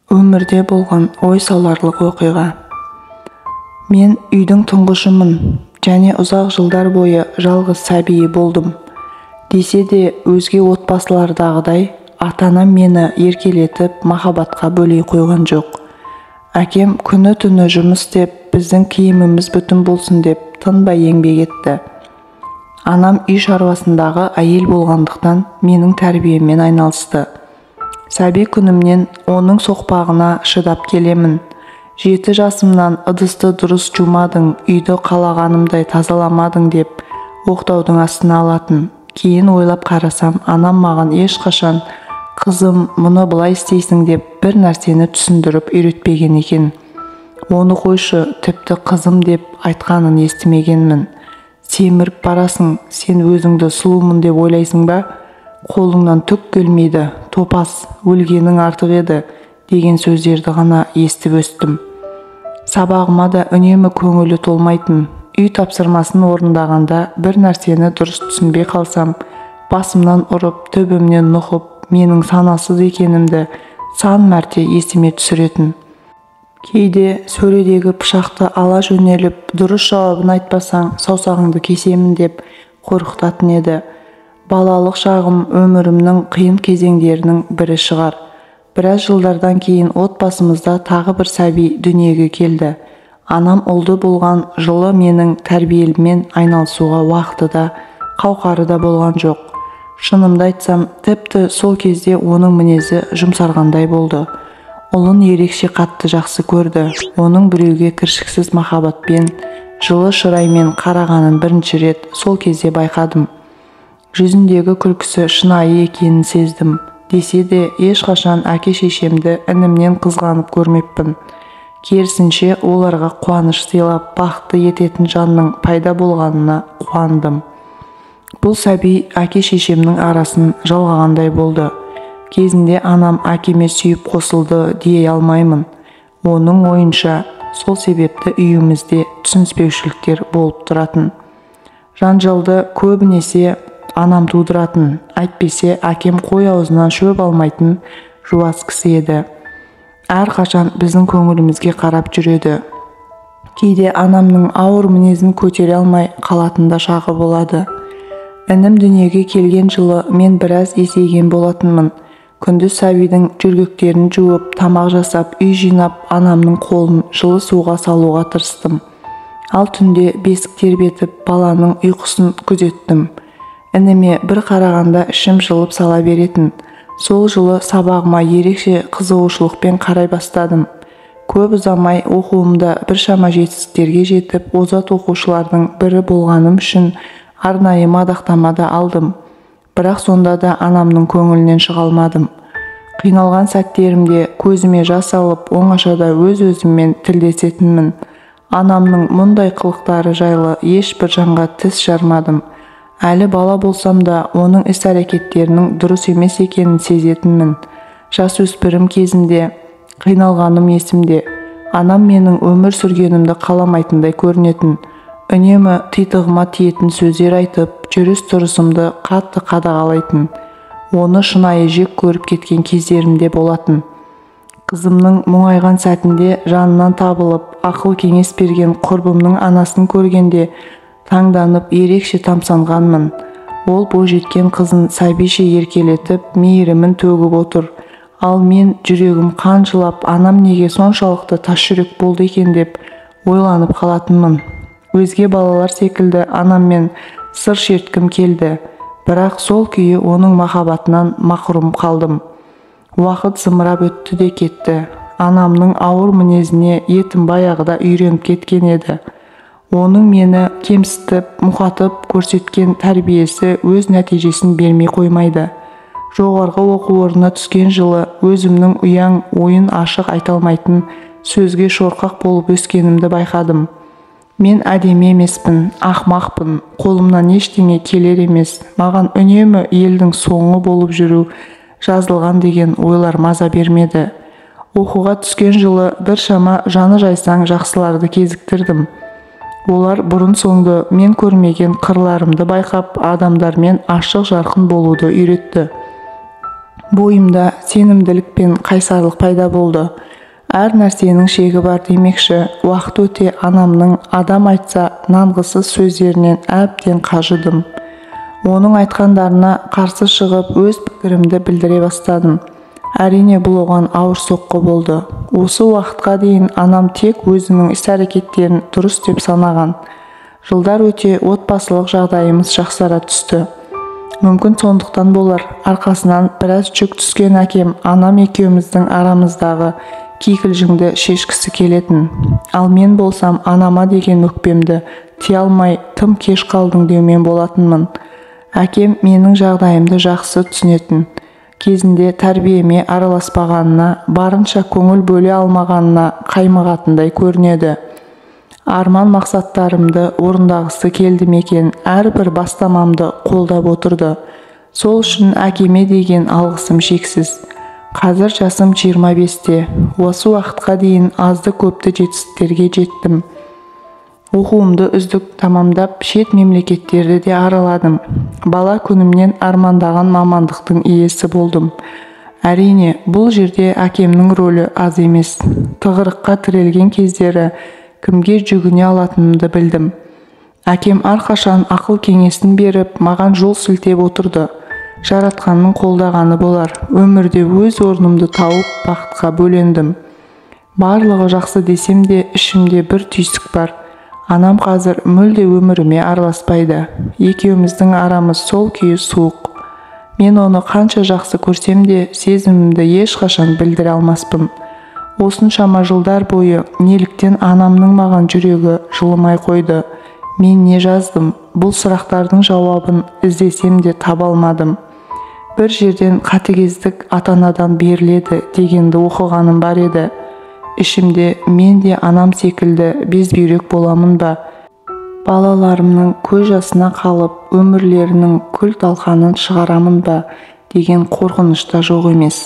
Өмірде болған ой саларлық оқиға. Мен үйдің тұңғышымын және ұзақ жылдар бойы жалғыз сәбиі болдым. Десе де өзге отбасылардағыдай ата-анам мені еркелетіп махаббатқа бөлей қойған жоқ. Әкем күні-түні жұмыс істеп, біздің киіміміз бүтін болсын деп тынбай еңбек етті. Анам үй шаруасындағы әйел болғандықтан менің тәрбиеммен айналысты. Сәби күнімнен оның соқпағына шыдап келемін. 7 жасымнан ыдысты дұрыс жумадың, үйді қалағанымдай тазаламадың деп оқтаудың астына алатын. Кейін ойлап қарасам, анам маған ешқашан қызым, мұны былай істейсің деп бір нәрсені түсіндіріп үйретпеген екен. Оны қойшы, тіпті қызым деп айтқанын естімегенмін. Семіріп барасың, сен өзіңді сұлумын деп ойлайсың ба? Қолыңнан түк келмейді, топас, өлгенің артық еді деген сөздерді ғана естіп өстім. Сабағыма да үнемі көңілі толмайтын. Үй тапсырмасын орындағанда бір нәрсені дұрыс түсінбей қалсам, басымнан ұрып, төбемнен нұқып, менің санасыз екенімді сан мәрте есіме түсіретін. Кейде сөредегі пышақты ала жөнеліп, дұрыс жауабын айтпасаң, саусағыңды кесемін деп қорқытатын еді. Балалық шағым өмірімнің қиын кезеңдерінің бірі шығар. Біраз жылдардан кейін отбасымызда тағы бір сәби дүниеге келді. Анам ұлды болған жылы менің тәрбиелімен айналысуға уақыты да, қауқары да болған жоқ. Шынымды айтсам, тіпті сол кезде оның мінезі жұмсарғандай болды. Ұлын ерекше қатты жақсы көрді. Оның біреуге кіршіксіз махаббатпен, жылы шыраймен қарағанын бірінші рет сол кезде байқадым. Жүзіндегі күлкісі шынайы екенін сездім. Десе де ешқашан әке-шешемді інімнен қызғанып көрмеппін. Керісінше оларға қуаныш сыйлап, бақытты ететін жанның пайда болғанына қуандым. Бұл сәби әке-шешемнің арасын жалғағандай болды. Кезінде анам әкеме сүйіп қосылды дей алмаймын. Оның ойынша сол себепті үйімізде түсініспеушіліктер болып тұратын. Жанжалды көбінесе анам тудыратын, әйтпесе әкем қой аузынан шөп алмайтын жуас кісі еді. Әрқашан біздің көңілімізге қарап жүреді. Кейде анамның ауыр мінезін көтере алмай қалатында шағы болады. Інім дүниеге келген жылы мен біраз есейген болатынмын. Күндіз сәбидің жүргектерін жуып, тамақ жасап, үй жинап, анамның қолын жылы суға салуға тырыстым. Ал түнде бесік тербетіп, баланың ұйқысын күзеттім. Ініме бір қарағанда ішім жылып сала беретін. Сол жылы сабағыма ерекше қызығушылықпен қарай бастадым. Көп ұзамай оқуымда біршама жетістіктерге жетіп, озат оқушылардың бірі болғаным үшін арнайы мадақтама да алдым. Бірақ сонда да анамның көңілінен шыға алмадым. Қиналған сәттерімде көзіме жас алып, оңашада өз-өзіммен тілдесетінмін. Анамның мұндай қылықтары жайлы ешбір жанға тіс жармадым. Әлі бала болсам да оның іс-әрекеттерінің дұрыс емес екенін сезетінмін. Жасөспірім кезінде қиналғаным есімде. Анам менің өмір сүргенімді қаламайтындай көрінетін. Үнемі титығыма тиетін сөздер айтып, жүріс-тұрысымды қатты қадағалайтын. Оны шынайы жек көріп кеткен кездерімде болатын. Қызымның мұңайған сәтінде жанынан табылып, ақыл кеңес берген құрбымның анасын көргенде таңданып, ерекше тамсанғанмын. Ол бойжеткен қызын сәбише еркелетіп, мейірімін төгіп отыр. Ал мен жүрегім қан жылап, анам неге соншалықты тас жүрек болды екен деп ойланып қалатынмын. Өзге балалар секілді анаммен сыр шерткім келді. Бірақ сол күйі оның махаббатынан мақұрым қалдым. Уақыт зымырап өтті де кетті. Анамның ауыр мінезіне етім баяғыда үйреніп кеткен еді. Оның мені кемсітіп, мұқатып көрсеткен тәрбиесі өз нәтижесін бермей қоймайды. Жоғарғы оқу орнына түскен жылы өзімнің ұяң ойын ашық айталмайтын сөзге шорқақ болып өскенімді байқадым. Мен әдемі емеспін, ақмақпын, қолымнан ештеңе келер емес. Маған үнемі елдің соңы болып жүру жазылған деген ойлар маза бермеді. Оқуға түскен жылы біршама жаны жайсаң жақсыларды кезіктірдім. Олар бұрын соңды мен көрмеген қырларымды байқап, адамдармен ашық жарқын болуды үйретті. Бойымда сенімділік пен қайсарлық пайда болды. Әр нәрсенің шегі бар демекші. Уақыт өте анамның адам айтса нанғысыз сөздерінен әбден қажыдым. Оның айтқандарына қарсы шығып өз пікірімді білдіре бастадым. Әрине бұл оған ауыр соққы болды. Осы уақытқа дейін анам тек өзінің іс-әрекеттерін дұрыс деп санаған. Жылдар өте отбасылық жағдайымыз жақсара түсті. Мүмкін сондықтан болар, арқасынан біраз жүк түскен әкем анам екеуміздің арамыздағы кикілжіңді шешкісі келетін. Ал мен болсам анама деген өкпемді тия алмай тым кеш қалдың деумен болатынмын. Әкем менің жағдайымды жақсы түсінетін. Кезінде тәрбиеме араласпағанына, барынша көңіл бөле алмағанына қаймығатындай көрінеді. Арман мақсаттарымды орындағысы келді мекен, әрбір бастамамды қолдап отырды. Сол үшін әкеме деген алғысым шексіз. Қазір жасым 25-те. Осы уақытқа дейін азды көпті жетістіктерге жеттім. Оқуымды үздік тамамдап, шет мемлекеттерді де араладым. Бала күнімнен армандаған мамандықтың иесі болдым. Әрине, бұл жерде әкемнің рөлі аз емес. Тығырыққа тірелген кездері кімге жүгіне алатынымды білдім. Әкем әрқашан ақыл кеңесін беріп, маған жол сілтеп отырды. Жаратқанның қолдағаны болар. Өмірде өз орнымды тауып, бақытқа бөлендім. Барлығы жақсы десем де, ішімде бір түйсік бар. Анам қазір мүлде өміріме араласпайды. Екеуміздің арамыз сол күйі суық. Мен оны қанша жақсы көрсем де, сезімімді ешқашан білдіре алмаспын. Осыншама жылдар бойы неліктен анамның маған жүрегі жылымай қойды? Мен не жаздым? Бұл сұрақтардың жауабын іздесем де таба алмадым. Бір жерден қатыгездік ата-анадан беріледі дегенді оқығаным бар еді. Ішімде мен де анам секілді безбүйрек боламын ба? Балаларымның көз жасына қалып, өмірлерінің күл талқанын шығарамын ба деген қорқыныш та жоқ емес.